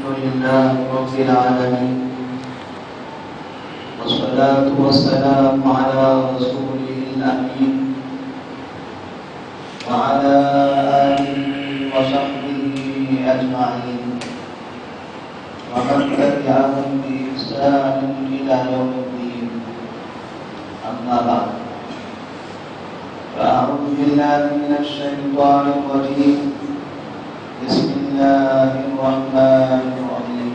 لله رب العالمين والصلاة والسلام على رسوله الأمين وعلى آله وصحبه أجمعين ومن تبعهم بإحسان إلى يوم الدين. أما بعد، فأعوذ بالله من الشيطان الرجيم. بسم الله الرحمن الرحيم.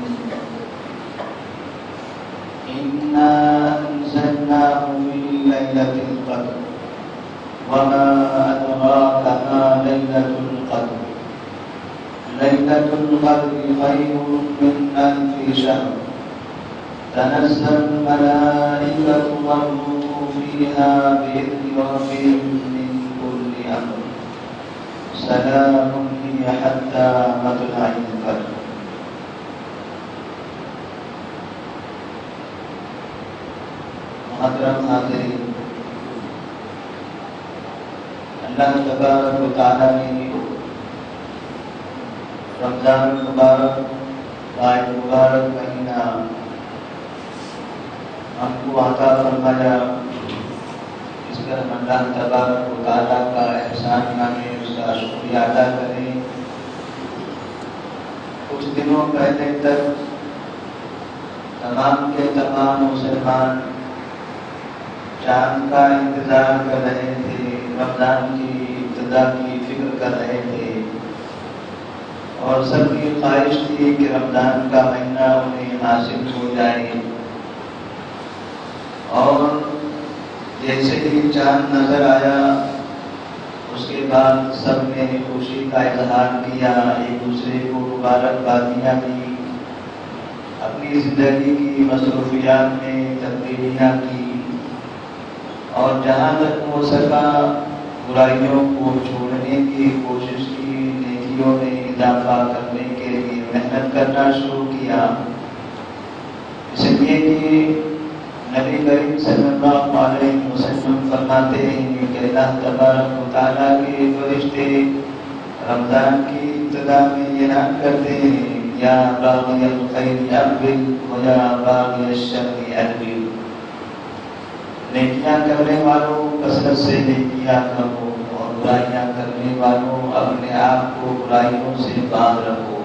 إنا أنزلناه في ليلة القدر وما أدراك ما ليلة القدر. ليلة القدر خير من ألف شهر. تنزل الملائكة والروح فيها بإذن ربهم من كل أمر. سلام هي حتى مطلع الفجر. محترم حاضرین، اللہ تبارک و تعالیٰ نے رمضان المبارک کا ایک مبارک مہینہ ہم کو عطا فرمایا. اس پر ہم اللہ تبارک و تعالیٰ کا احسان مانیں، اس کا شکریہ ادا کریں. کچھ دنوں پہلے تک تمام کے تمام مسلمان چاند کا انتظار کر رہے تھے، رمضان کی ابتدا کی فکر کر رہے تھے، اور سب کی خواہش تھی کہ رمضان کا مہینہ انہیں حاصل ہو جائے. اور جیسے ہی چاند نظر آیا اس کے بعد سب نے خوشی کا اظہار کیا، ایک دوسرے کو مبارکبادیاں دی، اپنی زندگی کی مصروفیات میں تبدیلیاں کی، اور جہاں تک ہو سکا برائیوں کو چھوڑنے کی کوشش کی، نیکیوں میں اضافہ کرنے کے لیے محنت کرنا شروع کیا. اس لیے کہ نبی کریم صلی اللہ علیہ وسلم فرماتے ہیں کہ اللہ تبارک و تعالیٰ کے فرشتے رمضان کی ابتدا میں اعلان کرتے ہیں، یا باغی الخیر اقبل و یا باغی الشر ادبر. نیکیاں کرنے والوں کثرت سے نیکیاں کرو، اور برائیاں کرنے والوں اپنے آپ کو برائیوں سے باز رکھو.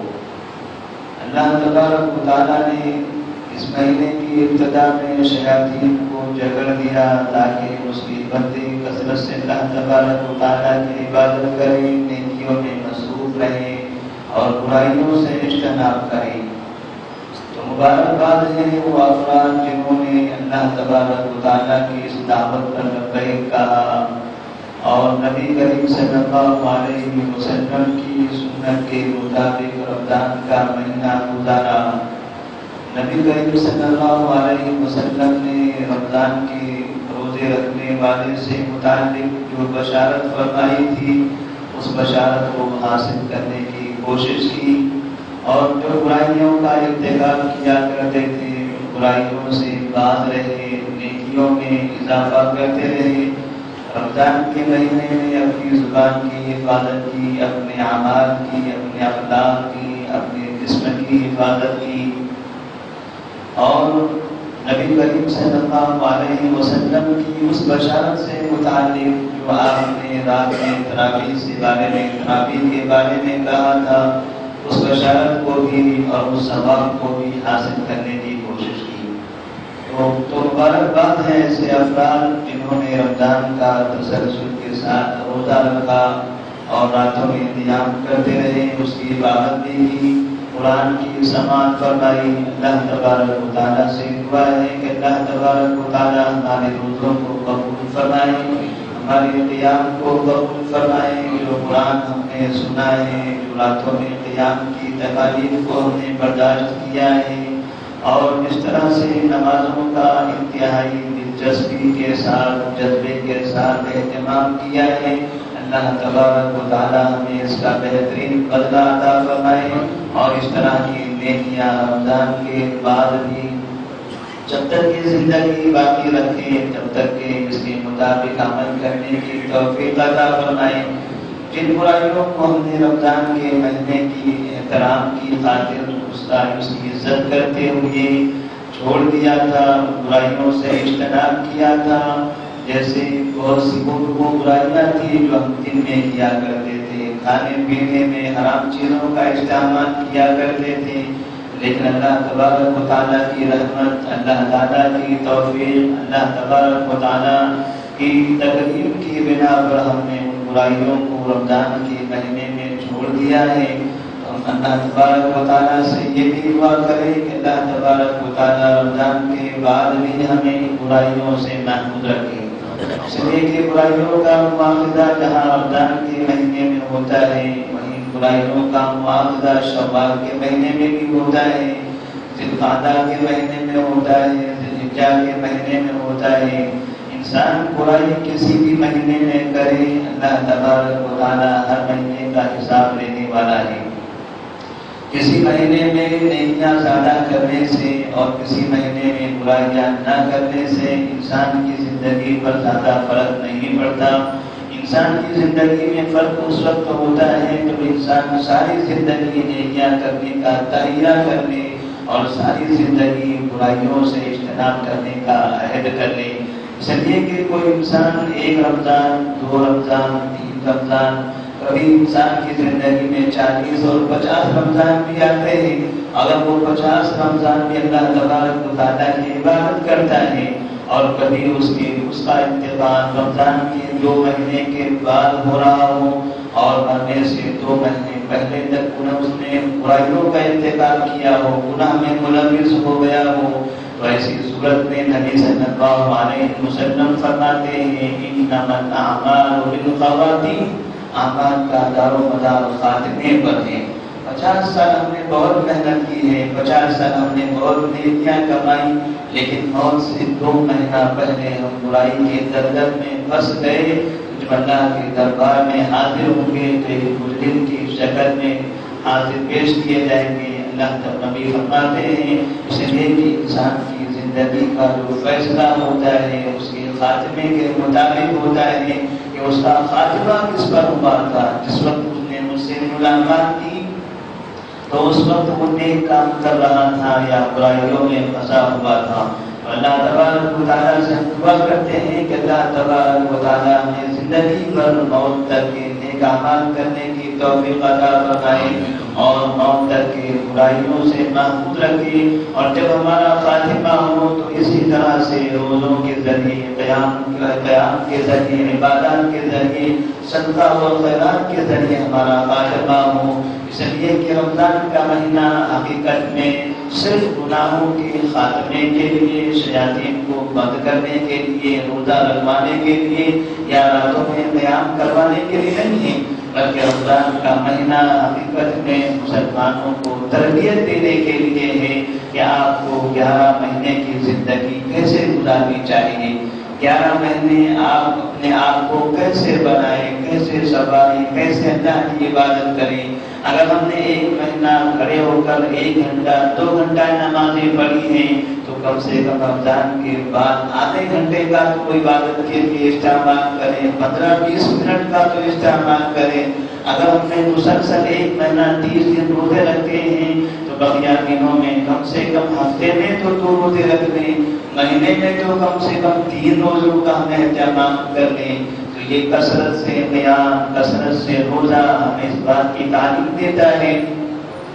اللہ تبارک و تعالیٰ نے اس مہینے کی ابتدا میں شیاطین کو جگڑ دیا تاکہ اس کی بندے کثرت سے اللہ تبارک و تعالیٰ کی عبادت کریں، نیکیوں میں مصروف رہیں اور برائیوں سے اجتناب کریں. تو مبارکباد ہے وہ افراد جنہوں نے اللہ تبارک و تعالیٰ کی اس دعوت پر لبیک کہا اور نبی کریم صلی اللہ علیہ وسلم کی سنت کے مطابق رمضان کا مہینہ گزارا. نبی کریم صلی اللہ علیہ وسلم نے رمضان کے روزے رکھنے والے سے متعلق جو بشارت فرمائی تھی اس بشارت کو حاصل کرنے کی کوشش کی، اور جو برائیوں کا ارتکاب کیا کرتے تھے برائیوں سے باز رہے، نیکیوں میں اضافہ کرتے رہے. رمضان کے مہینے میں اپنی زبان کی حفاظت کی، اپنے اعمال کی، اپنے اخلاق کی، اپنے جسم کی حفاظت کی، اور نبی کریم صلی اللہ علیہ وسلم کی اس بشارت سے متعلق جو آپ نے رات میں تراویح کے بارے میں کہا تھا، اس بشارت کو بھی اور اس ثواب کو بھی حاصل کرنے کی کوشش کی. تو مبارکباد ہے ایسے افراد جنہوں نے رمضان کا تسلسل کے ساتھ روزہ رکھا اور راتوں میں قیام کرتے رہے، اس کی عبادت بھی کی، قرآن کی سماعت فرمائی. اللہ تبارک و تعالیٰ سے دعا ہے کہ اللہ تبارک و تعالیٰ ہمارے روزوں کو قبول فرمائے، ہمارے قیام کو قبول فرمائے. جو قرآن ہم نے سنا ہے، جو راتوں میں قیام کی تکالیف کو ہم نے برداشت کیا ہے، اور جس طرح سے نمازوں کا انتہائی دلچسپی کے ساتھ، جذبے کے ساتھ اہتمام کیا ہے، اللہ تبارک و تعالیٰ ہمیں اس کا بہترین بدلہ عطا فرمائے. اور اس طرح کی نیکیاں رمضان کے بعد بھی جب تک یہ زندگی باقی رکھیں، جب تک کہ اس کے مطابق عمل کرنے کی توفیق عطا فرمائے. جن برائیوں کو ہم نے رمضان کے مہینے کی احترام کی خاطر اس کی عزت کرتے ہوئے چھوڑ دیا تھا، برائیوں سے اجتناب کیا تھا۔ جیسے بہت سی وہ برائیاں تھیں جو ہم دن میں کیا کرتے تھے، کھانے پینے میں حرام چیزوں کا استعمال کیا کرتے تھے، لیکن اللہ تبارک و تعالیٰ کی رحمت، اللہ تعالیٰ کی توفیق، اللہ تبارک و تعالیٰ کی تقدیر کی بنا پر ہم نے ان برائیوں کو رمضان کے مہینے میں چھوڑ دیا ہے۔ ہم اللہ تبارک و تعالیٰ سے یہ بھی دعا کریں کہ اللہ تبارک و تعالیٰ رمضان کے بعد بھی ہمیں برائیوں سے محفوظ رکھے، اس لیے کہ برائیوں کا مواخذہ جہاں رمضان کے مہینے میں ہوتا ہے، وہیں برائیوں کا مواخذہ شوال کے مہینے میں بھی ہوتا ہے، ذی القعدہ کے مہینے میں ہوتا ہے، ذی الحجہ کے مہینے میں ہوتا ہے۔ انسان برائی کسی بھی مہینے میں کرے، اللہ تبارک و تعالیٰ ہر مہینے کا حساب لینے والا ہے۔ کسی مہینے میں نیکیاں زیادہ کرنے سے اور کسی مہینے میں برائیاں نہ کرنے سے انسان کی زندگی پر زیادہ فرق نہیں پڑتا۔ انسان کی زندگی میں فرق اس وقت ہوتا ہے جب انسان ساری زندگی نیکیاں کرنے کا تہیہ کر لے اور ساری زندگی برائیوں سے اجتناب کرنے کا عہد کر لے۔ اس لیے کہ کوئی انسان ایک رمضان، 2 رمضان، 3 رمضان، کبھی انسان کی زندگی میں 40 اور 50 رمضان بھی آتے ہیں، اگر وہ 50 رمضان بھی اللہ تبارک و تعالیٰ کی عبادت کرتا ہے اور کبھی اس کا انتقال رمضان کے 2 مہینے کے بعد ہو رہا ہو اور مرنے سے 2 مہینے پہلے تک اس نے برائیوں کا انتقال کیا ہو، گناہ میں ملوث ہو گیا ہو، تو ایسی صورت میں نبی صلی اللہ علیہ وسلم فرماتے ہیں انما الاعمال بالخواتیم، اعمال کا دار و مدار خاتمے پر ہے۔ 50 سال ہم نے بہت محنت کی ہے، 50 سال ہم نے بہت نیکیاں کمائی، لیکن موت سے 2 مہینہ پہلے ہم برائی کے دلدل میں پھنس گئے۔ جب اللہ کے دربار میں حاضر ہوں گے تو ایک مجرم کی شکل میں حاضر پیش کیے جائیں گے۔ اللہ تب نبی فرماتے ہیں اس لیے کہ انسان کی زندگی کا جو فیصلہ ہوتا ہے اس کے خاتمے کے مطابق ہوتا ہے کہ اس کا خاتمہ کس پر ہوا تھا۔ جس وقت اس نے مجھ سے ملاقات کی تو اس وقت وہ نیک کام کر رہا تھا یا برائیوں میں پھنسا ہوا تھا۔ اللہ تبارک و تعالیٰ سے دعا کرتے ہیں کہ اللہ تبارک و تعالیٰ ہمیں زندگی پر موت تک کے نیک اعمال کرنے کی توفیق عطا فرمائے اور موت تک کے برائیوں سے محفوظ رکھے، اور جب ہمارا خاتمہ ہو تو اسی طرح سے روزوں کے ذریعے، قیام کے ذریعے، عبادات کے ذریعے، صدقہ و خیرات کے ذریعے ہمارا خاتمہ ہو۔ اس لیے کہ رمضان کا مہینہ حقیقت میں صرف گناہوں کے خاتمے کے لیے، شیاطین کو بند کرنے کے لیے، روزہ رکھوانے کے لیے یا راتوں میں قیام کروانے کے لیے نہیں ہے، بلکہ رمضان کا مہینہ حقیقت میں مسلمانوں کو تربیت دینے کے لیے ہے کہ آپ کو 11 مہینے کی زندگی کیسے گزارنی چاہیے، 11 مہینے آپ اپنے آپ کو کیسے بنائیں، کیسے سنبھالیں، کیسے اللہ کی عبادت کریں۔ اگر ہم نے 1 مہینہ کھڑے ہو کر 1 گھنٹہ 2 گھنٹہ نمازیں پڑھی ہیں تو کم سے کم رمضان کے بعد آدھے گھنٹے کا تو عبادت کے لیے استعمال کریں، 15-20 منٹ کا تو استعمال کریں۔ اگر ہم نے مسلسل 1 مہینہ 30 دن روزے رکھتے ہیں تو بقیہ دنوں میں کم سے کم ہفتے میں تو 2 روزے رکھ لیں، مہینے میں تو کم سے کم 3 روزوں کا ہم اہتمام کر لیں۔ تو یہ کثرت سے قیام، کثرت سے روزہ ہمیں اس بات کی تعلیم دیتا ہے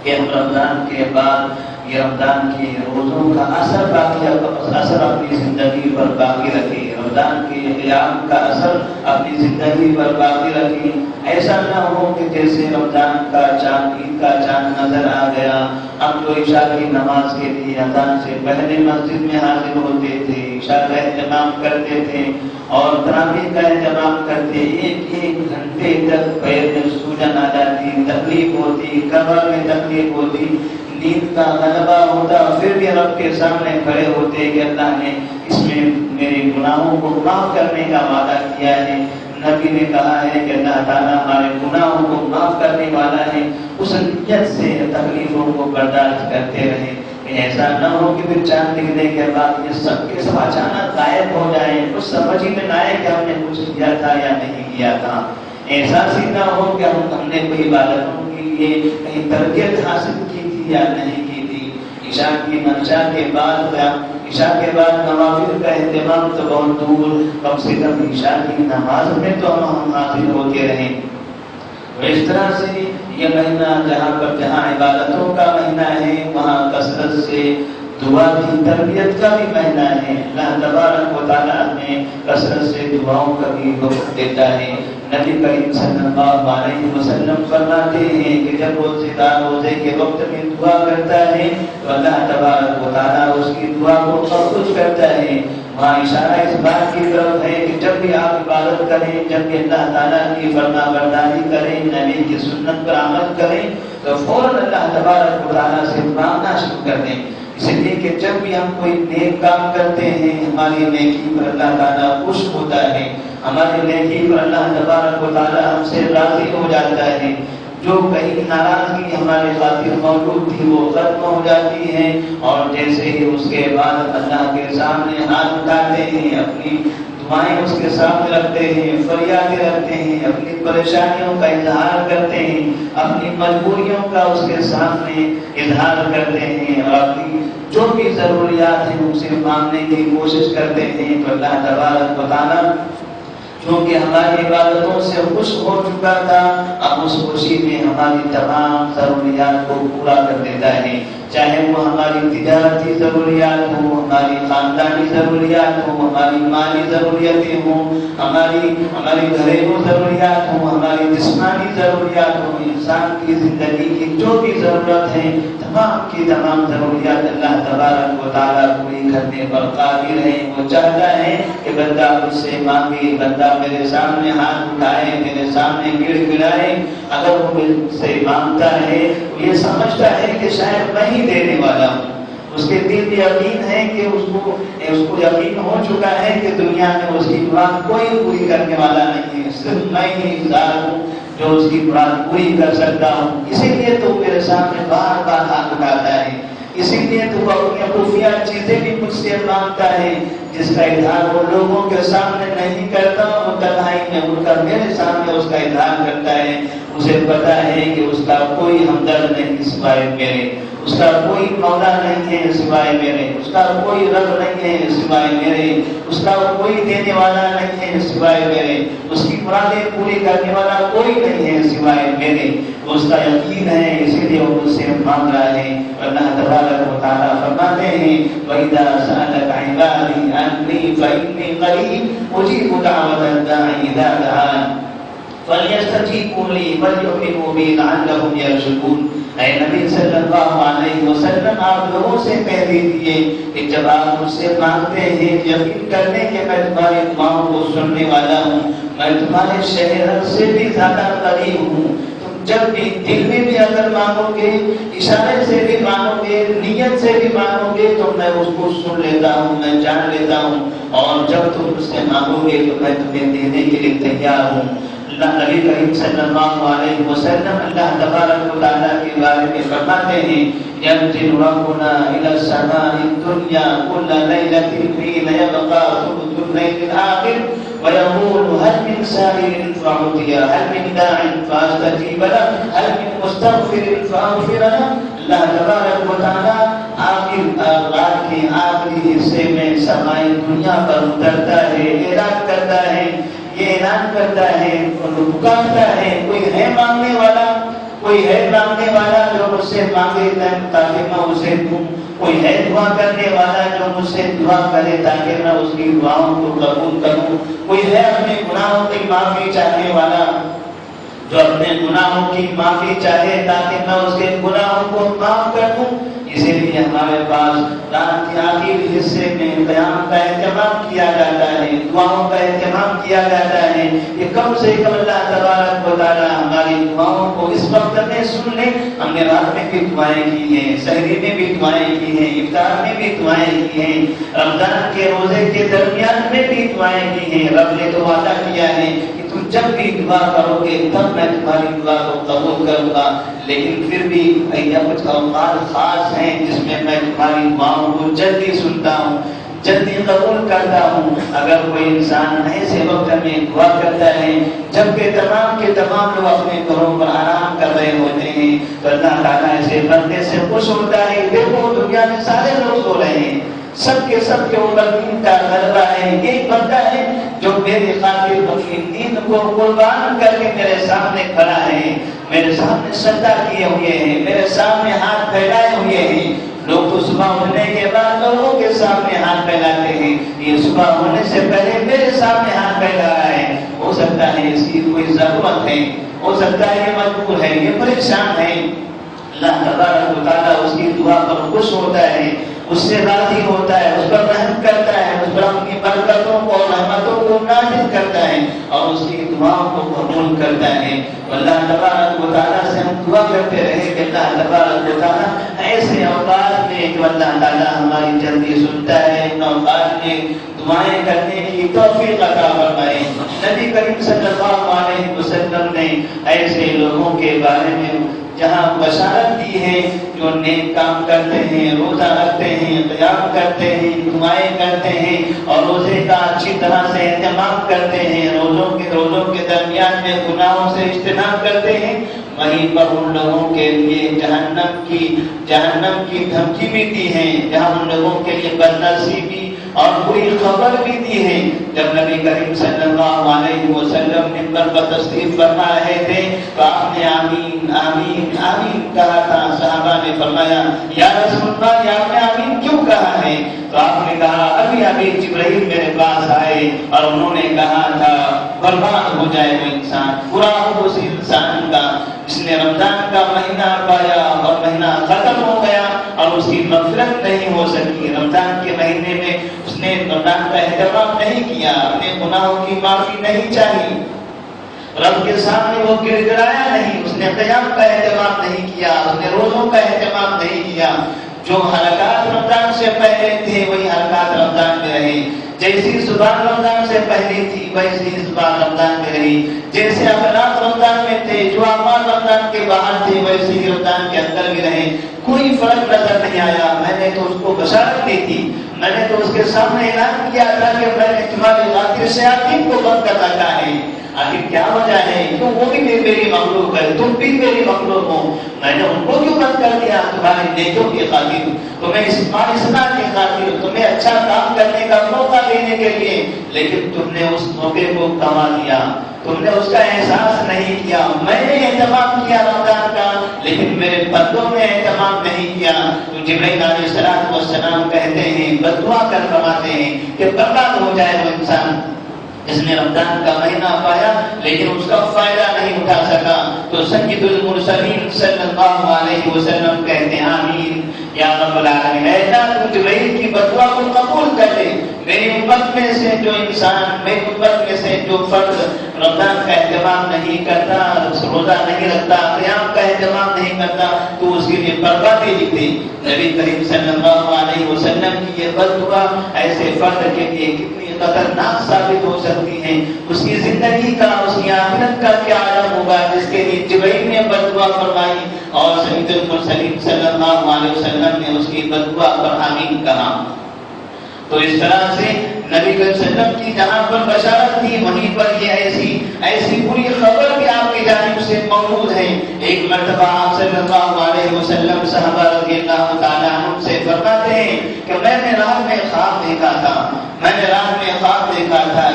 کہ ہم رمضان کے بعد یہ رمضان کے روزوں کا اثر اپنی زندگی پر باقی رکھیں، رمضان کے قیام کا اثر اپنی زندگی پر باقی رکھیں۔ ایسا نہ ہو کہ جیسے رمضان کا چاند، عید کا چاند نظر آ گیا، ہم تو عشاء کی نماز کے لیے اذان سے پہلے مسجد میں حاضر ہوتے تھے، عشاء کا اہتمام کرتے تھے اور تراویح کا اہتمام کرتے، 1 گھنٹے تک پیر میں سوجن آ جاتی، تکلیف ہوتی، کمر میں تکلیف ہوتی، نیند کا غلبہ ہوتا، پھر بھی رب کے سامنے کھڑے ہوتے کہ اللہ نے اس میں میرے گناہوں کو معاف کرنے کا وعدہ کیا ہے۔ نبی نے کہا ہے کہ اللہ تعالیٰ ہمارے گناہوں کو معاف کرنے والا ہے، اس نیت سے تکلیفوں کو برداشت کرتے رہے کہ ایسا نہ ہو کہ پھر چاند نکلنے کے بعد یہ سب کے سب اچانک غائب ہو جائیں، کچھ سمجھ ہی میں نہ آئے کہ ہم نے کچھ کیا تھا یا نہیں کیا تھا۔ احساس ہی نہ ہو کہ ہم نے کوئی عبادتوں کے لیے کہیں تربیت حاصل کی تھی یا نہیں کی عشاء کے بعد نوافل کا اہتمام تو بہت دور، کم سے کم عشاء کی نماز میں تو ہم حاضر ہوتے رہیں۔ اس طرح سے یہ مہینہ جہاں عبادتوں کا مہینہ ہے، وہاں کثرت سے دعا کی تربیت کا بھی مہینہ ہے۔ اللہ تبارک و تعالیٰ ہمیں کثرت سے دعاؤں کا بھی حکم دیتا ہے۔ نبی کریم صلی اللہ علیہ وسلم فرماتے ہیں کہ جب روزے کے وقت میں دعا کرتا ہے تو اللہ تبارک و تعالیٰ اس کی دعا کو قبول کرتا ہے۔ وہاں اشارہ اس بات کی طرف ہے کہ جب بھی آپ عبادت کریں، جب بھی اللہ تعالیٰ کی فرما برداری کریں، نبی کی سنت پر عمل کریں، تو فوراً اللہ تبارک و تعالیٰ سے مانگنا شروع کر دیں۔ اس لیے کہ جب بھی ہم کوئی نیک کام کرتے ہیں، ہماری نیکی پر اللہ تعالیٰ خوش ہوتا ہے، ہماری نیکی پر اللہ تبارک و تعالیٰ ہم سے راضی ہو جاتا ہے۔ جو کہیں ناراضگی ہمارے خاطر موجود تھی وہ ختم ہو جاتی ہے، اور جیسے ہی اس کے بعد اللہ کے سامنے ہاتھ اٹھاتے ہیں، اپنی دعائیں اس کے سامنے رکھتے ہیں، فریادیں رکھتے ہیں، اپنی پریشانیوں کا اظہار کرتے ہیں، اپنی مجبوریوں کا اس کے سامنے اظہار کرتے ہیں، اور اپنی جو بھی ضروریات ہیں ان سے مانگنے کی کوشش کرتے ہیں، تو اللہ تبارک و تعالیٰ کیونکہ ہماری عبادتوں سے خوش ہو چکا تھا، اب اس خوشی میں ہماری تمام ضروریات کو پورا کر دیتا ہے، چاہے وہ ہماری تجارتی ضروریات ہوں، ہماری خاندانی ضروریات ہوں، ہماری مالی ضروریتیں ہوں، ہماری گھریلو ضروریات ہوں، ہماری جسمانی ضروریات ہوں، انسان کی زندگی کی جو بھی ضرورت ہے، تمام کی تمام ضروریات اللہ تبارک و تعالیٰ پوری کرنے پر قادر ہے۔ وہ چاہتا ہے کہ بندہ مجھ سے مانگے، بندہ میرے سامنے ہاتھ اٹھائے، میرے سامنے گڑ گڑائے۔ اگر وہ مجھ سے مانگتا ہے وہ یہ سمجھتا ہے کہ شاید میں ہی دینے والا ہوں، اس کے دل میں یقین ہے کہ اس کو یقین ہو چکا ہے کہ دنیا میں اس کی مراد کوئی پوری کرنے والا نہیں ہے، صرف میں ہی ذات ہوں جو اس کی مراد پوری کر سکتا ہوں۔ اسی لیے تو میرے سامنے بار بار ہاتھ اٹھاتا ہے، اسی لیے تو وہ اپنی خفیہ چیزیں بھی مجھ سے مانگتا ہے، جس کا اظہار وہ لوگوں کے سامنے نہیں کرتا، وہ تنہائی میں اٹھ کر میرے سامنے اس کا اظہار کرتا ہے۔ اسے پتا ہے کہ اس کا کوئی ہمدرد نہیں سوائے میرے، اس کا کوئی مولا نہیں ہے سوائے میرے، اس کا کوئی رب نہیں ہے سوائے میرے، اس کا کوئی دینے والا نہیں ہے سوائے میرے، اس کی مرادیں پوری کرنے والا کوئی نہیں ہے سوائے میرے۔ اس کا یقین ہے، اسی لیے وہ مجھ سے مانگ رہا ہے۔ اللہ تبارک و تعالیٰ فرماتے ہیں وَإِذَا سَأَلَكَ عِبَادِي عَنِّي فَإِنِّي قَرِيبٌ أُجِيبُ دَعْوَةَ الدَّاعِ إِذَا دَعَانِ فَلْيَسْتَجِيبُوا لِي وَلْيُؤْمِنُوا بِي لَعَلَّهُمْ يَرْشُدُونَ۔ اے نبی صلی اللہ علیہ وسلم، آپ لوگوں سے کہہ دیجیے کہ جب آپ مجھ سے مانگتے ہیں، یقین کر لیں کہ میں تمہاری دعاؤں کو سننے والا ہوں، میں تمہارے شہر سے بھی زیادہ قریب ہوں۔ جب بھی دل میں بھی اگر مانگو گے، اشارے سے بھی مانگو گے، نیت سے بھی مانگو گے، تو میں اس کو سن لیتا ہوں، میں جان لیتا ہوں، اور جب تم مجھ سے مانگو گے تو میں تمہیں دینے کے لیے تیار ہوں۔ اللہ نبی کریم صلی اللہ علیہ وسلم اللہ تبارک و تعالیٰ کے بارے میں فرماتے ہیں ينزل ربنا إلى السماء الدنيا كل ليلة حين يبقى ثلث الليل الآخر ويقول هل من سائل فأعطيه، هل من داع فأستجيب له، هل من مستغفر فأغفر له۔ اللہ تبارک و تعالیٰ رات کے آخری حصے میں سمائے دنیا پر اترتا ہے، اعلان کرتا ہے، یہ اعلان کرتا ہے اور پکارتا ہے، کوئی ہے مانگنے والا، کوئی ہے مانگنے والا جو مجھ سے مانگے تاکہ میں اسے دوں، کوئی ہے دعا کرنے والا جو مجھ سے دعا کرے تاکہ میں اس کی دعاؤں کو قبول کروں، کوئی ہے اپنے گناہوں کی معافی چاہنے والا جو اپنے گناہوں کی معافی چاہے تاکہ میں اس کے گناہوں کو معاف کر دوں۔ اسی لیے ہمارے پاس رات کے آخری حصے میں قیام کا اہتمام کیا جاتا ہے، دعاؤں کا اہتمام کیا جاتا ہے کہ کم سے کم اللہ تبارک و تعالیٰ ہماری دعاؤں کو اس وقت میں سن لے۔ ہم نے رات میں بھی دعائیں کی ہیں، سحری میں بھی دعائیں کی ہیں، افطار میں بھی دعائیں کی ہیں، رمضان کے روزے کے درمیان میں بھی دعائیں کی ہیں۔ رب نے تو وعدہ کیا ہے کہ تم جب بھی دعا کرو گے تب میں تمہاری دعا کو قبول کروں گا، لیکن پھر بھی کچھ اوقات خاص ہیں جس میں تمہاری دعاؤں کو جلدی سنتا ہوں۔ جلدی قبول کرتا ہوں۔ اگر کوئی انسان ایسے وقت میں دعا کرتا ہے جبکہ تمام کے تمام لوگ اپنے گھروں پر آرام کر رہے ہوتے ہیں تو اللہ تعالیٰ ایسے بندے سے خوش ہوتا ہے۔ دیکھو دنیا میں سارے لوگ سو رہے ہیں، سب کے اوپر دین کا غلبہ ہے، ایک بندہ ہے جو میری خاطر اپنی دین کو قربان کر کے میرے سامنے کھڑا ہے، میرے سامنے سجدہ کیے ہوئے ہیں، میرے سامنے ہاتھ پھیلائے ہوئے ہیں۔ لوگ تو صبح اٹھنے کے بعد لوگوں کے سامنے ہاتھ پھیلاتے ہیں، یہ صبح ہونے سے پہلے میرے سامنے ہاتھ پھیلا رہا ہے۔ ہو سکتا ہے اس کی کوئی ضرورت ہے، ہو سکتا ہے یہ مجبور ہے، یہ پریشان ہے۔ اللہ تبارک و تعالیٰ اس کی دعا پر خوش ہوتا ہے، اس سے راضی ہوتا ہے، اس پر رحم کرتا ہے، اس پر اپنی برکتوں کو اور رحمتوں کو نازل کرتا ہے اور اس کی دعاؤں کو قبول کرتا ہے۔ اللہ تبارک و تعالیٰ سے ہم دعا کرتے رہے کہ اللہ تبارک و تعالیٰ ایسے اوقات میں جو اللہ تعالیٰ ہماری جلدی سنتا ہے، ان اوقات میں دعائیں کرنے کی توفیق عطا فرمائے۔ نبی کریم صلی اللہ علیہ وسلم نے ایسے لوگوں کے بارے میں جہاں بشارت دی ہے جو نیک کام کرتے ہیں، روزہ رکھتے ہیں، قیام کرتے ہیں، دعائیں کرتے ہیں اور روزے کا اچھی طرح سے اہتمام کرتے ہیں، روزوں کے درمیان میں گناہوں سے اجتناب کرتے ہیں، وہیں پر ان لوگوں کے لیے جہنم کی دھمکی بھی دی ہے، جہاں ان لوگوں کے لیے بدنصیبی اور بری خبر بھی دی ہے۔ جب نبی کریم صلی اللہ علیہ وسلم منبر پر تشریف فرما رہے تھے تو آپ نے آمین آمین آمین کہا تھا۔ صحابہ نے فرمایا یا رسول اللہ یہ آپ نے آمین کیوں کہا ہے؟ تو آپ نے کہا ابھی جبرائیل میرے پاس آئے اور انہوں نے کہا تھا برباد ہو جائے وہ انسان، برا ہو اس انسان کا جس نے رمضان کا مہینہ پایا اور مہینہ ختم ہو گیا اور اس کی مغفرت نہیں ہو سکی۔ رمضان کے مہینے میں اس نے رمضان کا اہتمام نہیں کیا، اپنے گناہوں کی معافی نہیں چاہی، رب کے سامنے وہ گر گرایا نہیں، اس نے قیام کا اہتمام نہیں کیا، اس نے روزوں کا اہتمام نہیں کیا۔ جو حرکات رمضان سے پہلے تھے وہی حرکات رمضان میں رہے، جیسی زبان رمضان سے پہلے تھی ویسی زبان رمضان میں رہی، جیسے اخلاق رمضان میں تھے، جو اعمال رمضان کے باہر تھے ویسے ہی رمضان کے اندر بھی رہے، کوئی فرق نظر نہیں آیا۔ میں نے تو اس کو بشارت دی تھی، میں نے تو اس کے سامنے اعلان کیا تھا کہ میں نے تمہاری خاطر شیاطین کو بند کر رکھا ہے۔ آخر کیا وجہ ہے؟ کیوں وہ بھی میری مخلوق ہے، تم بھی میری مخلوق ہو، میں نے ان کو کیوں بند کر دیا؟ تمہاری نیکیوں کی خاطر، تمہیں اصلاح کی خاطر، تمہیں اچھا کام کرنے کا موقع دینے کے لیے، لیکن تم نے اس موقع کو گنوا دیا، تم نے اس کا احساس نہیں کیا۔ میں نے اہتمام کیا رمضان کا لیکن میرے بندوں نے اہتمام نہیں کیا۔ تو جبرائیل علیہ السلام کہتے ہیں، بددعا کر فرماتے ہیں کہ برباد ہو جائے وہ انسان جس نے رمضان کا مہینہ پایا لیکن اس کا فائدہ نہیں اٹھا سکا۔ تو سید المرسلین صلی اللہ علیہ وسلم کہتے ہیں آمین یا رب العالمین، اے اللہ تو جبرائیل کی بددعا کو قبول کر لے۔ میری امت میں سے جو انسان، میری امت میں سے جو فرد رمضان کا اہتمام نہیں کرتا، روزہ نہیں رکھتا، قیام کا اہتمام نہیں کرتا تو اس کے لیے بربادی لکھ دی۔ نبی کریم صلی اللہ علیہ وسلم کی یہ بددعا ایسے فرد کے لیے کتنی خطرناک ثابت ہو سکتی ہے، اس کی زندگی کا، اس کی آخرت کا کیا عالم ہوگا جس کے لیے جبرائیل نے بددعا فرمائی اور سید المرسلین صلی اللہ علیہ وسلم نے اس کی بددعا پر آمین کہا۔ تو اس طرح سے نبی صلی اللہ علیہ وسلم کی جہاں پر بشارت تھی وہیں پر یہ ایسی بری خبر بھی آپ کی جانب سے موجود ہے۔ ایک مرتبہ آپ صلی اللہ علیہ وسلم صحابہ رضی اللہ تعالیٰ عنہ سے فرماتے ہیں کہ میں نے رات میں خواب دیکھا تھا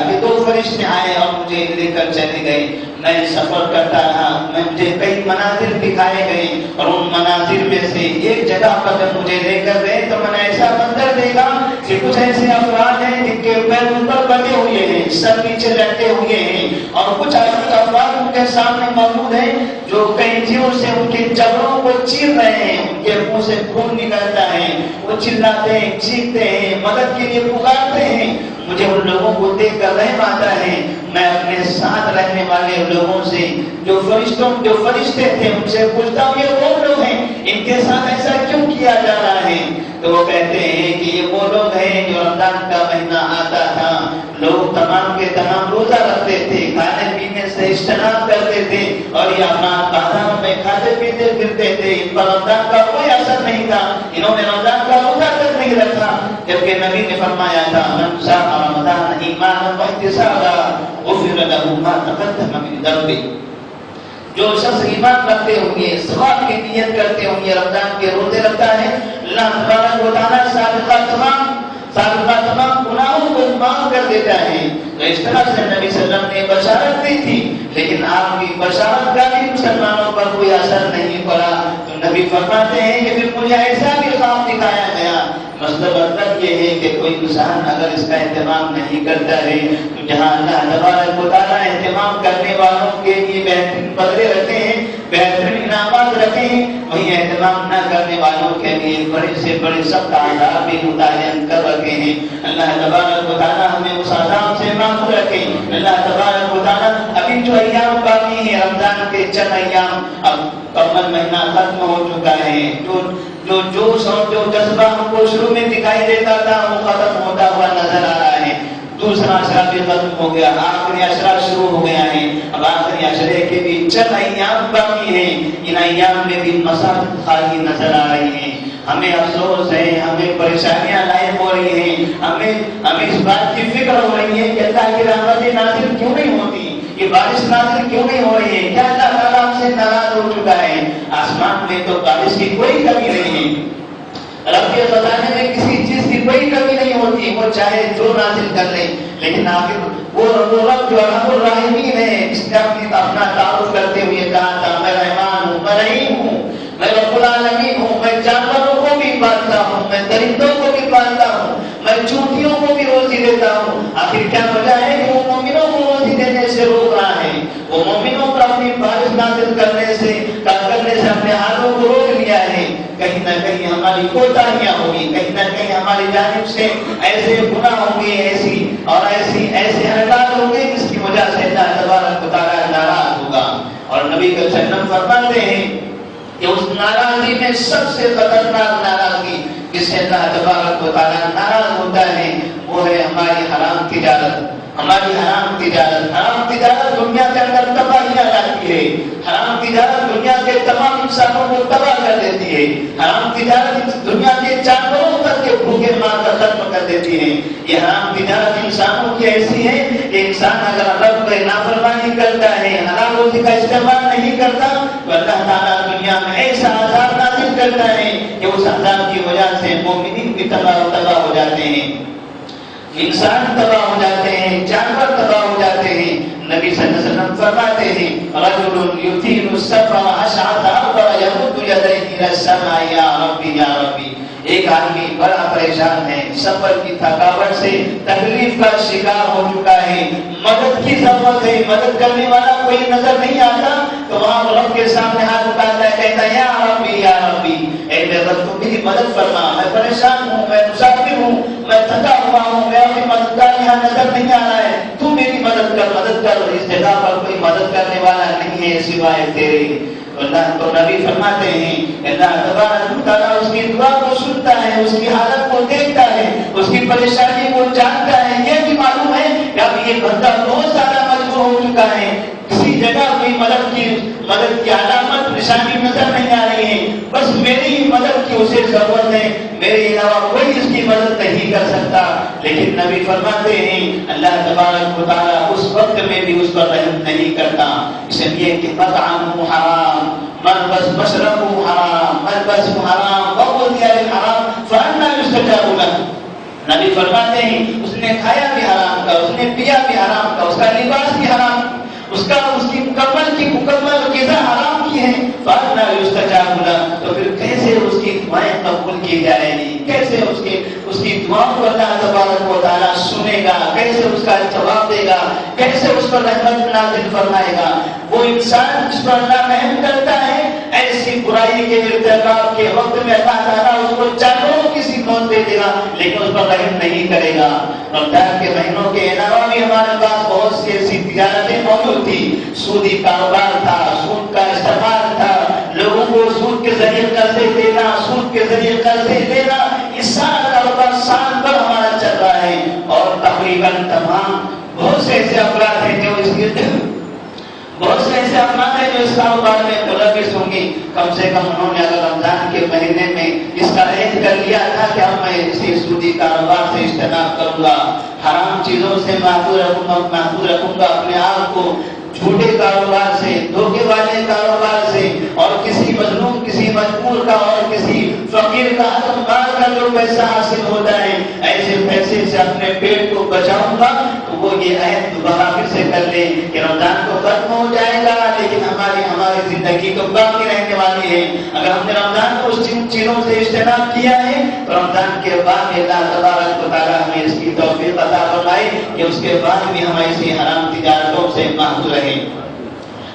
کہ دو فرشتے آئے اور مجھے لے کر چلے گئے، میں سفر کرتا رہا، مجھے کئی مناظر دکھائے گئے اور ان مناظر میں سے ایک جگہ پر جب مجھے لے کر گئے تو میں نے ایسا منظر دیکھا کہ کچھ ایسے افراد ہیں جن کے پیر اوپر بندھے ہوئے ہیں، سر نیچے لٹکے ہوئے ہیں، اور کچھ افراد ان کے سامنے موجود ہیں جو کینچیوں سے ان کے جبڑوں کو چیر رہے ہیں، ان کے منہ سے خون نکلتا ہے، وہ چلاتے ہیں، چیختے ہیں، مدد کے لیے پکارتے ہیں۔ مجھے ان لوگوں کو دیکھ کر رحم آتا ہے۔ میں اپنے ساتھ رہنے والے لوگوں سے جو فرشتے تھے ان سے پوچھتا ہوں یہ کون لوگ ہیں، ان کے ساتھ ایسا کیوں کیا جا رہا ہے؟ تو وہ کہتے ہیں کہ یہ وہ لوگ ہیں جو رمضان کا مہینہ آتا تھا، لوگ تمام کے تمام روزہ رکھتے تھے، کھانے پینے سے اجتناب کرتے تھے اور یہ افراد بازاروں میں کھاتے پیتے پھرتے تھے، ان پر رمضان کا کوئی اثر نہیں تھا، انہوں نے رمضان کا روزہ تک نہیں رکھا، جبکہ میرے نبی نے فرمایا تھا من صام رمضان ایمانا واحتسابا غفر له ما تقدم من ذنبه، جو شخص ایمان رکھتے ہوں گے، ثواب کی نیت کرتے ہوں گے، رمضان کے روزے رکھتا ہے، اللہ تبارک و تعالیٰ سابقہ تمام گناہوں کو معاف کر دیتا ہے۔ تو اس طرح سے نبی صلی اللہ علیہ وسلم نے بشارت دی تھی، لیکن آپ کی بشارت کا بھی مسلمانوں پر کوئی اثر نہیں پڑا۔ تو نبی فرماتے ہیں کہ پھر مجھے ایسا بھی خواب دکھایا گیا، مطلب یہ ہے کہ کوئی انسان اگر اس کا اہتمام نہیں کرتا ہے تو جہاں اللہ تبارک و تعالیٰ اہتمام کرنے والوں کے لیے بہترین بدلے رکھے ہیں، بہترین انعامات رکھے ہیں، وہیں اہتمام نہ کرنے والوں کے لیے بڑے سے بڑے سخت عذاب بھی متعین کر رکھے ہیں۔ اللہ تبارک و تعالیٰ ہمیں اس عذاب سے محفوظ رکھے۔ اللہ تبارک و تعالیٰ ابھی جو ایام باقی ہیں، رمضان کے چند ایام، اب کمل مہینہ ختم ہو چکا ہے، جو جوش اور جو جذبہ ہم کو شروع میں دکھائی دیتا تھا وہ ختم ہوتا ہوا نظر آ رہا ہے۔ دوسرا عشرہ بھی ختم ہو گیا، آخری عشرہ شروع ہو گیا ہے، اب آخری عشرے کے بھی چند ایام باقی ہیں، ان ایام میں بھی مساجد خالی نظر آ رہی ہیں۔ ہمیں افسوس ہے، ہمیں پریشانیاں لاحق ہو رہی ہیں، ہمیں اس بات کی فکر ہو رہی ہے کہ اللہ کی رحمتیں نازل کیوں نہیں ہوتی، یہ بارش نازل کیوں نہیں ہو رہی ہے، کیا اللہ تعالیٰ ہم سے ناراض ہو چکا ہے؟ آسمان میں تو بارش کی کوئی کمی نہیں ہے، رب کے خزانے میں کسی چیز کی کوئی کمی نہیں ہوتی، وہ چاہے جو نازل کر لے، لیکن آخر وہ رب جو ارحم الراحمین ہے، اس نے اپنا تعارف کرتے ہوئے کہا تھا میں رحمان ہوں، میں رحیم ہوں، میں رب العالمین ہوں، میں جانوروں کو بھی پالتا ہوں، میں درندوں کو بھی پالتا ہوں، میں چونٹیوں کو بھی روزی دیتا ہوں۔ آخر کیا وجہ ہے کہ وہ مومنوں کو روزی دینے سے روک رہا ہے، وہ مومنوں کو اپنی بارش نازل کرنے سے اپنے ہاتھوں کو روک لیا ہے۔ کہیں نہ کہیں ہماری کوتاہیاں ہوگی، کہیں نہ کہیں ہماری جانب سے ایسے گناہ ہوں گے، ایسے حرکات ہوں گے جس کی وجہ سے اللہ تبارک و تعالیٰ ناراض ہوگا۔ اور نبی صلی اللہ علیہ وسلم فرماتے ہیں کہ اس ناراضی میں سب سے خطرناک ناراضگی جس سے اللہ تبارک و تعالیٰ ناراض ہوتا ہے وہ ہے ہماری حرام تجارت۔ ہماری حرام تجارت دنیا کے اندر تباہیاں لاتی ہے، حرام تجارت دنیا کے تمام انسانوں کو تباہ کر دیتی ہے، حرام تجارت دنیا کے جانوروں تک کے بھوکے مار کر ختم کر دیتی ہے۔ یہ حرام تجارت انسانوں کی ایسی ہے کہ انسان اگر رب کی نافرمانی کرتا ہے، حلال روزی کا استعمال نہیں کرتا تو اللہ تعالیٰ دنیا میں ایسا عذاب نازل کرتا ہے کہ اس عذاب کی وجہ سے مومنین بھی تباہ ہو جاتے ہیں، انسان تباہ ہو جاتے ہیں، جانور تباہ ہو جاتے ہیں۔ نبی صلی اللہ علیہ وسلم فرماتے ہیں رجل یطیل السفر اشعث اغبر یمد یدیہ الی السماء یا ربی یا ربی، ایک آدمی بڑا پریشان ہے، سفر کی تھکاوٹ سے تکلیف کا شکار ہو چکا ہے، مدد کی ضرورت ہے، مدد کرنے والا کوئی نظر نہیں آتا تو وہاں رب کے سامنے ہاتھ اٹھاتا ہے، کہتا ہے یا ربی یا ربی، اے میرے رب تو میری مدد فرما، میں پریشان ہوں، میں مسافر ہوں، میں تھکا ہوا ہوں، میں اپنی مددگار یہاں نظر نہیں آ رہا ہے، تو میری مدد کر۔ اس جگہ پر کوئی مدد کرنے والا نہیں ہے سوائے تیرے۔ اللہ تو نبی فرماتے ہیں اللہ تبارک و تعالیٰ اس کی دعا کو سنتا ہے، اس کی حالت کو دیکھتا ہے، اس کی پریشانی کو جانتا ہے، یہ بھی معلوم ہے کہ اب یہ بندہ بہت زیادہ مجبور ہو چکا ہے، کسی جگہ کوئی مدد کی علامت نشانی نظر نہیں آ رہی ہے، بس میری ہی مدد کی اسے ضرورت ہے، میرے علاوہ کوئی اس کی مدد نہیں کر سکتا۔ لیکن نبی فرماتے ہیں اللہ تبارک و تعالیٰ اس وقت میں بھی اس پر رحم نہیں کرتا، اس لیے کہ مطعمہ حرام، ملبس مشربہ حرام، ملبس حرام، وغذی بالحرام فأنی یستجاب لہ۔ نبی فرماتے ہیں اس نے کھایا بھی حرام کا، اس نے پیا بھی حرام کا، اس کا لباس بھی حرام، اس کی مکمل غذا حرام کی ہے، فأنی یستجاب لہ، تو پھر کیسے اس کی دعائیں قبول کی جائے گی، کیسے اس کی دعاؤں کو اللہ تبارک و تعالیٰ سنے گا، کیسے اس کا جواب دے گا، کیسے اس پر رحمت نازل فرمائے گا؟ وہ انسان جس پر اللہ رحم کرتا ہے ایسی برائی کے ارتکاب کے وقت میں اللہ تعالیٰ اس کو جانوروں کی سی موت دے دے گا لیکن اس پر رحم نہیں کرے گا۔ رمضان کے مہینوں کے علاوہ بھی ہمارے پاس بہت سی ایسی تجارتیں موجود تھی، سودی کاروبار تھا، سود کا استعمال تھا، لوگوں کو سود کے ذریعے قرضے دینا، سود کے ذریعے قرضے دینا، یہ سارا کاروبار سال بھر ہمارا چل رہا ہے، اور تقریباً تمام بہت سے ایسے افراد ہیں جو اس کے بہت سے ایسے افراد ہیں جو اس کاروبار میں ملوث ہوں گی. کم سے کم انہوں نے اگر رمضان کے مہینے میں اس کا عہد کر لیا تھا کہ اب میں اسی سودی کاروبار سے اجتناب کروں گا, حرام چیزوں سے محفوظ رکھوں گا اپنے آپ کو, جھوٹے کاروبار سے, دھوکے والے کاروبار سے, اور کسی مظلوم, کسی مجبور کا اور کسی فقیر کا حق مار کر جو پیسہ حاصل ہوتا ہے, ایسے پیسے سے اپنے پیٹ کو بچاؤں گا. تو وہ یہ عہد دوبارہ پھر سے کر لے کہ رمضان کو ختم ہو جائے گا لیکن ہماری زندگی تو باقی رہنے والی ہے. اگر ہم نے رمضان کو اس چیزوں سے اجتناب کیا ہے تو رمضان کے بعد اللہ تبارک و تعالیٰ ہمیں اس کی توفیق عطا فرمائے کہ اس کے بعد بھی ہم ایسی حرام تجارتوں سے محفوظ رہیں.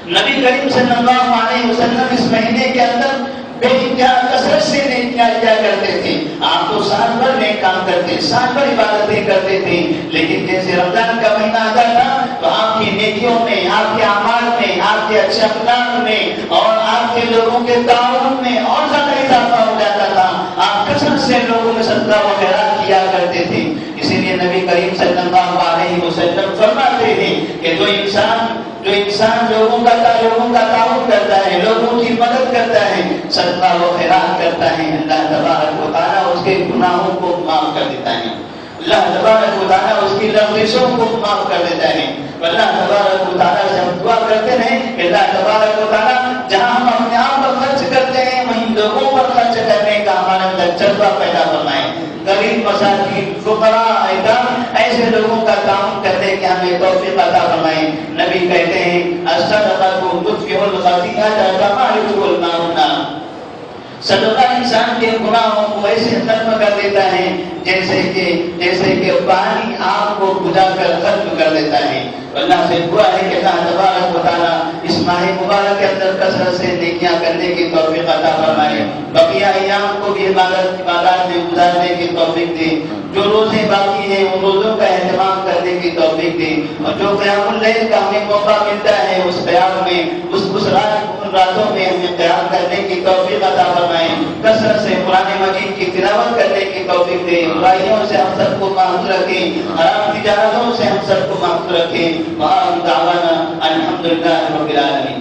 نبی کریم صلی اللہ علیہ وسلم اس مہینے کے اندر بے انتہا کثرت سے نیکیاں کیا کرتے تھے. آپ تو سال بھر نیک کام کرتے, سال بھر عبادتیں کرتے تھے, لیکن جیسے رمضان کا مہینہ آتا تھا تو آپ کی نیکیوں میں, آپ کے اعمال میں, آپ کے اچھے اخلاق میں اور آپ کے لوگوں کے تعاون میں اور زیادہ اضافہ ہو جاتا تھا. آپ کثرت سے لوگوں میں صدقہ و خیرات کیا کرتے تھے. اسی لیے نبی کریم صلی اللہ علیہ وسلم فرماتے ہیں کہ جو انسان لوگوں کا تعاون کرتا ہے, لوگوں کی مدد کرتا ہے, صدقہ و خیرات کرتا ہے, اللہ تبارک و تعالیٰ اس کے گناہوں کو معاف کر دیتا ہے. اللہ تبارک و تعالیٰ اس کی لغزشوں کو معاف کر دیتا ہے. اللہ تبارک و تعالیٰ سے ہم دعا کرتے ہیں کہ اللہ تبارک و تعالیٰ جہاں ہم اپنے آپ پر خرچ کرتے ہیں وہیں لوگوں پر خرچ کرنے کا ہمارے اندر جذبہ پیدا فرمائے. غریب, مساکین, فقراء, ایتام ایسے لوگوں کا تعاون کرنے کے ہمیں توفیق عطا فرمائے. نبی کہتے ہیں الصدقۃ تطفئ الخطیئۃ کما یطفئ الماء النار. صدقہ انسان کے گناہوں کو ایسے ختم کر دیتا ہے جیسے کہ پانی آگ کو بجھا کر ختم کر دیتا ہے. اللہ سے دعا ہے کہ اللہ تبارک و تعالیٰ اس ماہ مبارک کے اندر کثرت سے نیکیاں کرنے کی توفیق عطا فرمائے. بقیہ ایام کو بھی عبادات میں گزارنے کی توفیق دے. جو روزے باقی ہیں ان روزوں کا اہتمام کرنے کی توفیق دے. اور جو قیام اللیل کا ہمیں موقع ملتا ہے اس قیام میں اس راتوں میں ہمیں قیام کرنے کی توفیق عطا فرمائے. کثرت سے قرآن مجید کی تلاوت کرنے کی توفیق دے. برائیوں سے ہم سب کو محفوظ رکھیں, حرام تجارتوں سے ہم سب کو محفوظ رکھیں. وآخر دعوانا الحمدللہ رب العالمین.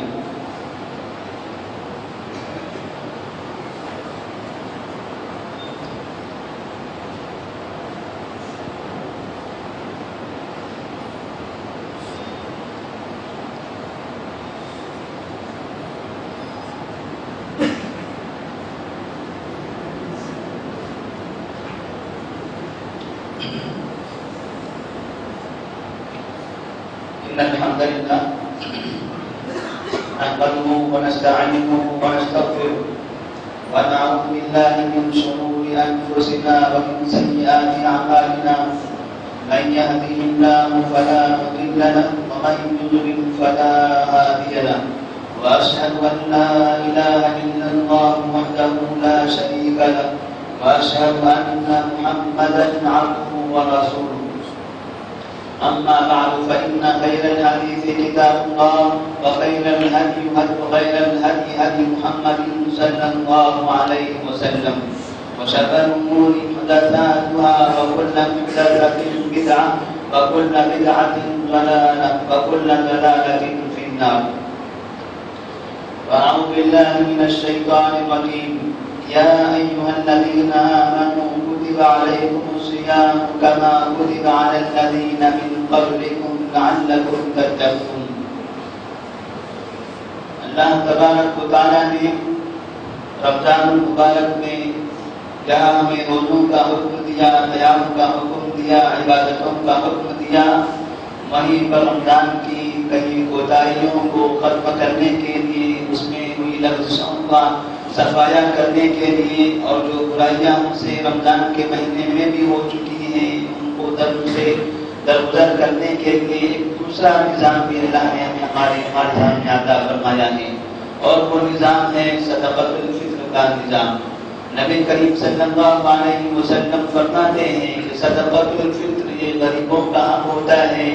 الحمد لله نحمده ونستعينه ونستغفره ونعوذ بالله من شرور انفسنا ومن سيئات اعمالنا. من يهده الله فلا مضل له ومن يضلل فلا هادي له. واشهد ان لا اله الا الله وحده لا شريك له واشهد ان محمدا عبده ورسوله. أما بعد فإن خير الحديث كتاب الله وخير الهدي هدي محمد صلى الله عليه وسلم وشر الأمور محدثاتها وكل محدثة بدعة وكل بدعة ضلالة وكل ضلالة في النار. وأعوذ بالله من الشيطان الرجيم. يا أيها الذين آمنوا كتب عليكم الصيام كما كتب على الذين من قبلكم لعلكم تتقون. اللہ تبارک و تعالیٰ نے رمضان المبارک میں جہاں ہمیں روزوں کا حکم دیا, قیام کا حکم دیا, عبادتوں کا حکم دیا, وہیں پر رمضان کی کئی کوتاہیوں کو ختم کرنے کے لیے, اس میں ہوئی لغزشوں کا صفایا کرنے کے لیے اور جو برائیاں ہم سے رمضان کے مہینے میں بھی ہو چکی ہیں ان کو درگزر کرنے کے لیے ایک دوسرا نظام بھی اللہ نے ہمیں ہمارے سامنے عطا فرمایا ہے, اور وہ نظام ہے صدقۃ الفطر کا نظام. نبی کریم صلی اللہ علیہ وسلم فرماتے ہیں کہ صدقۃ الفطر یہ غریبوں کا حق ہوتا ہے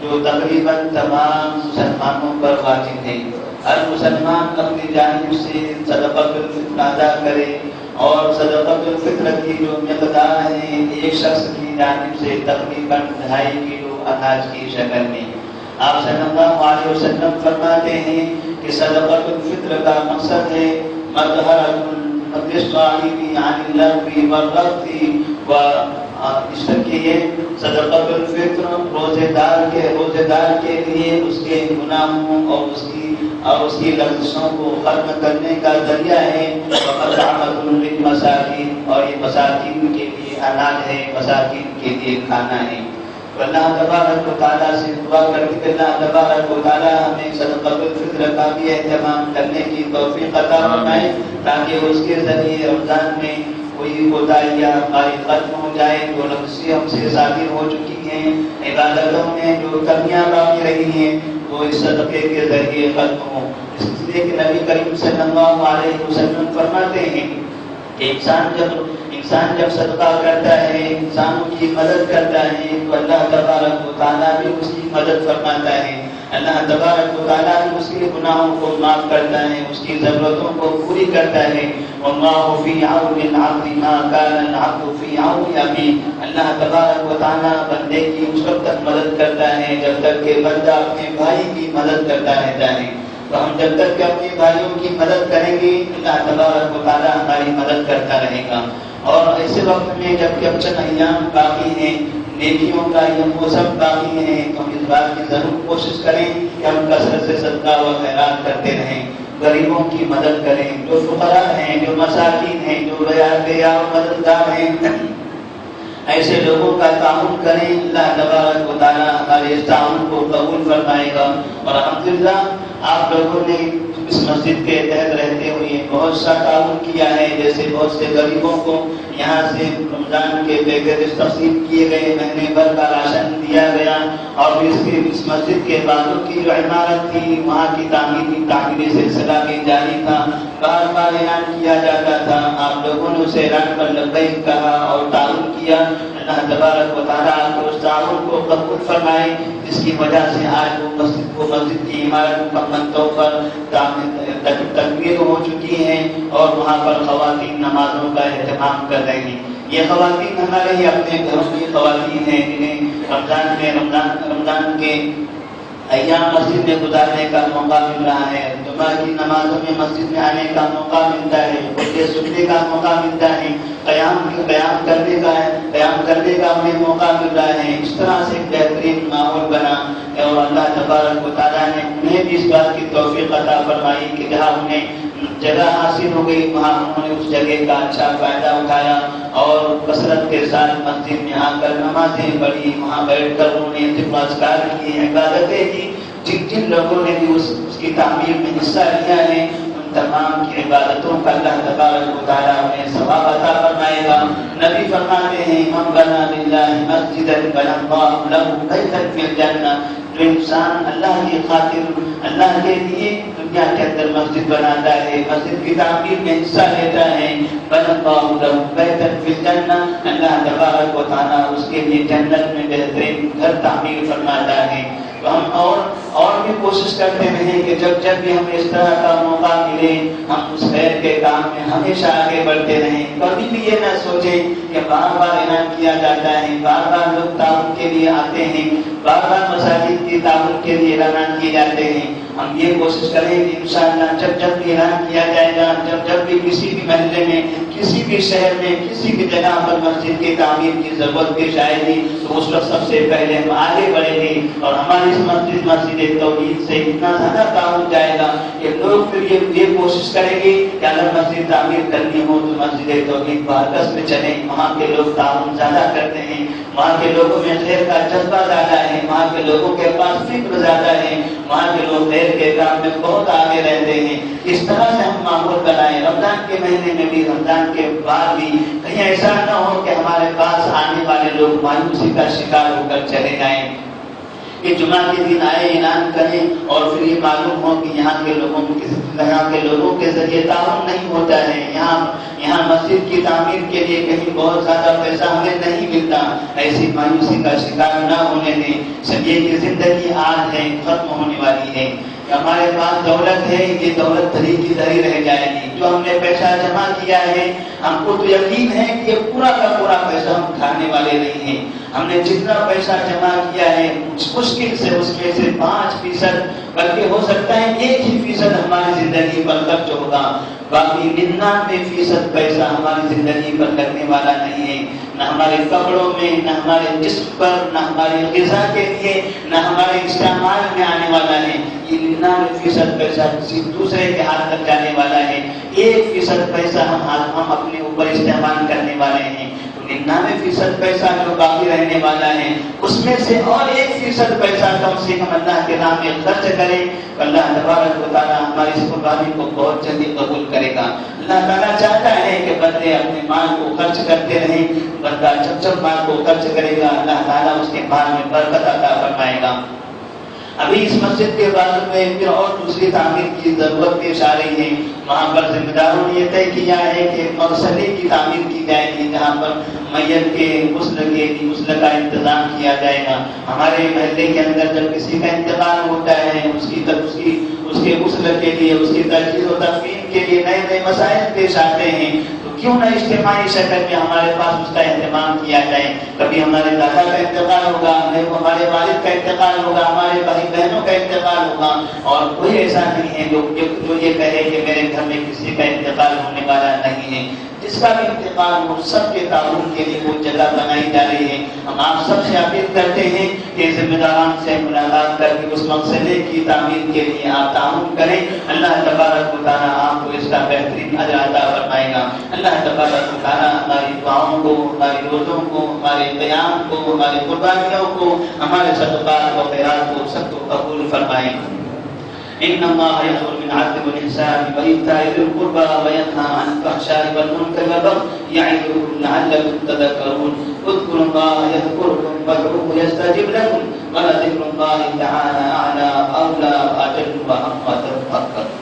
جو تقریباً تمام مسلمانوں پر واجب ہے. ہر مسلمان اپنی جانب سے صدقۃ الفطر ادا کرے, اور صدقۃ الفطر کی جو مقدار ہے ایک شخص کی جانب سے تقریباً 2.5 کلو اناج کی شکل میں. آپ صلی اللہ علیہ وسلم فرماتے ہیں کہ صدقۃ الفطر کا مقصد ہے مظہرۃ الصائم عن اللغو والرفث و اس کے یہ صدقۃ الفطر روزے دار کے لیے اس کے گناہوں اور اس کی لغزشوں کو ختم کرنے کا ذریعہ ہے. وَمَطْعَمَةٌ لِلْمَسَاكِينِ اور یہ مساکین کے لیے اناج ہے، مساکین کے لیے کھانا ہے. اللہ تبارک و تعالیٰ سے دعا کرتے کہ اللہ تبارک و تعالیٰ ہمیں صدقۃ الفطر کا بھی اہتمام کرنے کی توفیق عطا فرمائے تاکہ اس کے ذریعے رمضان میں کوئی کوتاہیاں ہماری ختم ہو جائے، جو لفظیں ہم سے ظاہر ہو چکی ہیں، عبادتوں میں جو کمیاں باقی رہی ہیں وہ اس صدقے کے ذریعے ختم ہوں. اس لیے کہ نبی کریم صلی اللہ علیہ وسلم فرماتے ہیں کہ انسان جب صدقہ کرتا ہے، انسانوں کی مدد کرتا ہے تو اللہ تبارک و تعالیٰ بھی اس کی مدد فرماتا ہے. اللہ تبارک و تعالیٰ بھی اس کے گناہوں کو معاف کرتا ہے، اس کی ضرورتوں کو پوری کرتا ہے. واللہ فی عون العبد ما کان العبد فی عون اخیہ. اللہ تبارک و تعالیٰ بندے کی اس وقت تک مدد کرتا ہے جب تک کہ بندہ اپنے بھائی کی مدد کرتا رہتا ہے. تو ہم جب تک کہ اپنے بھائیوں کی مدد کریں گے اللہ تبارک و تعالیٰ ہماری مدد کرتا رہے گا. اور ایسے وقت میں جب کہ اب چند ایام باقی ہیں، نیکیوں کا یہ موسم باقی ہے، تو ہم اس بات کی ضرور کوشش کریں کہ ہم کثرت سے صدقہ و خیرات کرتے رہیں، غریبوں کی مدد کریں، جو فقراء ہیں، جو مساکین ہیں، جو غیر مددگار ہیں، ایسے لوگوں کا تعاون کریں. اللہ تبارک و تعالیٰ ہمارے اس تعاون کو قبول فرمائے گا. اور الحمدللہ آپ لوگوں نے اس مسجد کے تحت رہتے ہوئے بہت سا تعاون کیا ہے، جیسے بہت سے غریبوں کو یہاں سے رمضان کے پیکیج تقسیم کیے گئے، مہینے بھر کا راشن دیا گیا، اور اس مسجد کے بعدوں کی جو عمارت تھی وہاں کی تعمیری سلسلہ بھی جاری تھا. بار بار اعلان کیا جاتا تھا، آپ لوگوں نے اسے اعلان پر لبیک کہا اور تعاون کیا. اللہ تبارک و تعالیٰ آپ کو اس تعاون کو قبول فرمائے جس کی وجہ سے آج وہ مسجد کی عمارت مکمل طور پر تکمیل ہو چکی ہے اور وہاں پر خواتین نمازوں کا اہتمام کر رہی ہیں. یہ خواتین ہمارے ہی اپنے گھروں کی خواتین ہیں جنہیں رمضان کے ایام مسجد میں گزارنے کا موقع مل رہا ہے، جمعہ کی نمازوں میں مسجد میں آنے کا موقع ملتا ہے، خطبے سننے کا موقع ملتا ہے، قیام کرنے کا انہیں موقع مل رہا ہے. اس طرح سے ایک بہترین ماحول بنا اور اللہ تبارک و تعالیٰ نے انہیں بھی اس بات کی توفیق عطا فرمائی کہ جہاں انہیں جگہ حاصل ہو گئی وہاں انہوں نے اس جگہ کا اچھا فائدہ اٹھایا اور کثرت کے ساتھ مسجد میں آ کر نمازیں پڑھی، وہاں بیٹھ کر انہوں نے ذکر و اذکار کی، عبادتیں کی. جن لوگوں نے بھی اس کی تعمیر میں حصہ لیا ہے ان تمام کی عبادتوں کا اللہ تبارک و تعالیٰ انہیں ثواب عطا فرمائے گا. نبی فرماتے ہیں من بنا للہ مسجدا بنى الله له بیتا فی الجنہ. جو انسان اللہ کی خاطر اللہ کے لیے دنیا کے اندر مسجد بناتا ہے، مسجد کی تعمیر میں حصہ لیتا ہے، بنى الله له بیتا فی الجنہ، اللہ تبارک و تعالیٰ اس کے لیے جنت میں بہترین گھر تعمیر فرماتا ہے. تو ہم اور بھی کوشش کرتے رہیں کہ جب بھی ہمیں اس طرح کا موقع ملے ہم اس خیر کے کام میں ہمیشہ آگے بڑھتے رہیں. کبھی بھی یہ نہ سوچیں کہ بار بار اعلان کیا جاتا ہے، بار بار لوگ تعاون کے لیے آتے ہیں، بار بار مساجد کی تعاون کے لیے اعلان کیے جاتے ہیں. ہم یہ کوشش کریں کہ انشاءاللہ جب بھی اعلان کیا جائے گا، جب بھی کسی بھی محلے میں، کسی بھی شہر میں، کسی بھی جگہ پر مسجد کی تعمیر کی ضرورت پیش آئے گی تو اس وقت سب سے پہلے ہم آگے بڑھیں گے اور ہماری اس مسجد توحید سے اتنا زیادہ تعاون جائے گا کہ لوگ پھر یہ کوشش کریں گے کہ اگر مسجد تعمیر کرنی ہو تو مسجد توحید مرکز میں چلیں. وہاں کے لوگ تعاون زیادہ کرتے ہیں، وہاں کے لوگوں میں خیر کا جذبہ زیادہ ہے، وہاں کے لوگوں کے پاس فکر زیادہ ہے، وہاں کے لوگ خیر کے کام میں بہت آگے رہتے ہیں. اس طرح سے ہم ماحول بنائیں رمضان کے مہینے میں بھی، رمضان کے بعد بھی، کہیں ایسا نہ ہو کہ ہمارے پاس آنے والے لوگ مایوسی کا شکار ہو کر چلے جائیں. کہ جمعہ کے دن آئے اعلان کریں اور پھر یہ معلوم ہو کہ یہاں کے لوگوں کے ذریعے تعاون نہیں ہوتا ہے، یہاں مسجد کی تعمیر کے لیے کہیں بہت زیادہ پیسہ ہمیں نہیں ملتا. ایسی مایوسی کا شکار نہ ہونے دیں. چلیے یہ زندگی آج ہے، ختم ہونے والی ہے. کہ ہمارے پاس دولت ہے، یہ دولت دھری کی دھری رہ جائے گی. جو ہم نے پیسہ جمع کیا ہے ہم کو تو یقین ہے کہ یہ پورا کا پورا پیسہ ہم کھانے والے نہیں ہیں. ہم نے جتنا پیسہ جمع کیا ہے مشکل سے اس میں سے 5% بلکہ ہو سکتا ہے 1% ہماری زندگی پر خرچ ہوگا. باقی 99% پیسہ ہماری زندگی پر لگنے والا نہیں ہے. نہ ہمارے کپڑوں میں، نہ ہمارے جسم پر، نہ ہماری غذا کے لیے، نہ ہمارے استعمال میں آنے والا ہے. یہ 99% پیسہ کسی دوسرے کے ہاتھ تک جانے والا ہے. 1% پیسہ ہم اپنے اوپر استعمال کرنے والے ہیں. 99% پیسہ جو باقی رہنے والا ہے اس میں سے اور 1% پیسہ کم سے کم اللہ کے نام میں خرچ کریں. اللہ تبارک و تعالیٰ ہماری اس قربانی کو بہت جلدی قبول کرے گا. اللہ تعالیٰ چاہتا ہے کہ بندے اپنے مال کو خرچ کرتے رہیں. بندہ جب مال کو خرچ کرے گا اللہ تعالیٰ اس کے مال میں برکت عطا فرمائے گا. ابھی اس مسجد کے بارے میں پھر اور دوسری تعمیر کی ضرورت پیش آ رہی ہے. وہاں پر ذمہ داروں نے یہ طے کیا ہے کہ مغسلے کی تعمیر کی جائے گی جہاں پر میت کے غسل کا انتظام کیا جائے گا. ہمارے محلے کے اندر جب کسی کا انتقال ہوتا ہے اس کے غسل کے لیے، اس کی تجہیز و تکفین کے لیے نئے نئے مسائل پیش آتے ہیں. کیوں نہ اجتماعی شکل میں ہمارے پاس اس کا اہتمام کیا جائے. کبھی ہمارے دادا کا انتقال ہوگا، ہمارے والد کا انتقال ہوگا، ہمارے بھائی بہنوں کا انتقال ہوگا، اور کوئی ایسا نہیں ہے جو یہ کہے کہ میرے گھر میں کسی کا انتقال ہونے والا نہیں ہے. جس کا بھی انتقال ہو سب کے تعاون کے لیے وہ جگہ بنائی جا رہی ہے. ہم آپ سب سے اپیل کرتے ہیں کہ ذمہ داران سے ملاقات کر کے اس مسئلے کی تعمیر کے لیے آپ تعاون کریں. اللہ تبارک و تعالیٰ آپ کو اس کا بہترین اجر عطا فرمائے گا. اللہ تبارک و تعالیٰ ہماری دعاؤں کو، ہماری روزوں کو، ہمارے قیام کو، ہماری قربانیوں کو، ہمارے صدقات و خیرات کو سب کو قبول فرمائے گا. ان الله يأمر بالعدل والإحسان وإيتاء ذي القربى وينهى عن الفحشاء والمنكر والبغي يعظكم لعلكم تذكرون. اذكروا الله يذكركم وادعوه يستجب لكم ولذكر الله تعالى أعلى أولى وأجل وأقوى.